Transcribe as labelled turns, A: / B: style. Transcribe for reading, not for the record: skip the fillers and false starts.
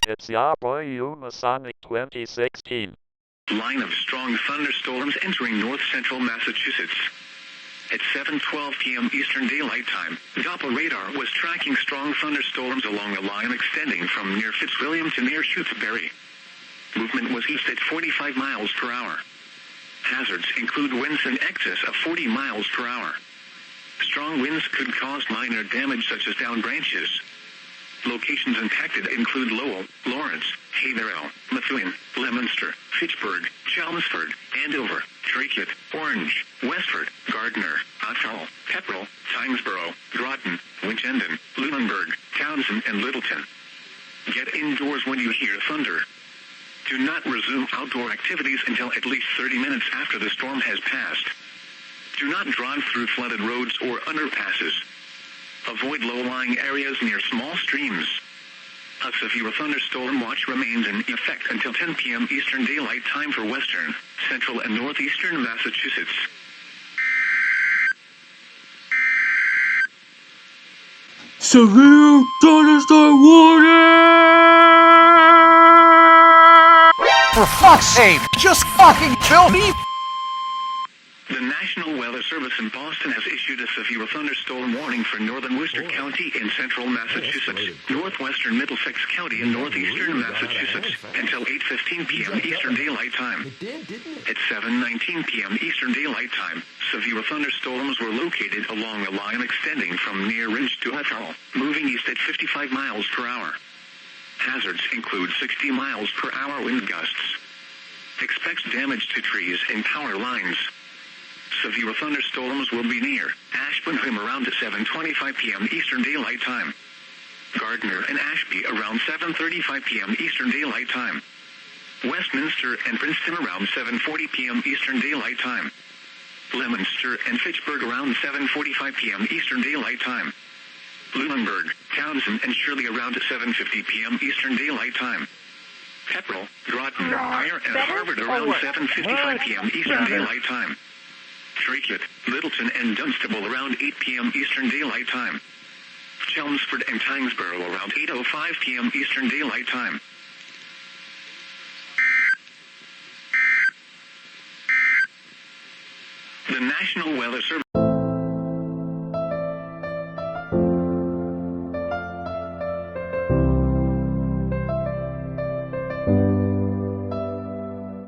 A: It's your boy Umasonic 2016.
B: Line of strong thunderstorms entering north-central Massachusetts. At 7:12 p.m. Eastern Daylight Time, COPPA radar was tracking strong thunderstorms along a line extending from near Fitzwilliam to near Shutesbury. Movement was east at 45 miles per hour. Hazards include winds in excess of 40 miles per hour. Strong winds could cause minor damage such as downed branches. Locations impacted include Lowell, Lawrence, Haverhill, Methuen, Leominster, Fitchburg, Chelmsford, Andover, Drake, Orange, Westford, Gardner, Athol, Pepperell, Tynesboro, Groton, Winchendon, Lunenburg, Townsend, and Littleton. Get indoors when you hear thunder. Do not resume outdoor activities until at least 30 minutes after the storm has passed. Do not drive through flooded roads or underpasses. Avoid low-lying areas near small streams. A severe thunderstorm watch remains in effect until 10 p.m. Eastern Daylight Time for western, central, and northeastern Massachusetts.
C: Severe Thunderstorm Warning!
D: For fuck's sake, just fucking kill me!
B: The National Weather Service in Boston has issued a severe thunderstorm warning for northern Worcester County in central Massachusetts, northwestern Middlesex County, and northeastern Massachusetts until 8:15 p.m. Eastern Daylight Time. At 7:19 p.m. Eastern Daylight Time, severe thunderstorms were located along a line extending from near Ridge to Athol, moving east at 55 miles per hour. Hazards include 60 miles per hour wind gusts. Expect damage to trees and power lines. Severe thunderstorms will be near Ashburnham around 7:25 p.m. Eastern Daylight Time. Gardner and Ashby around 7:35 p.m. Eastern Daylight Time. Westminster and Princeton around 7:40 p.m. Eastern Daylight Time. Leominster and Fitchburg around 7:45 p.m. Eastern Daylight Time. Lunenburg, Townsend, and Shirley around 7:50 p.m. Eastern Daylight Time. Pepperell, Groton, Pryor, and Harvard around 7:55 p.m. Eastern Daylight Time. Drake, Littleton, and Dunstable around 8 p.m. Eastern Daylight Time. Chelmsford and Tynesboro around 8:05 p.m. Eastern Daylight Time. The National Weather Service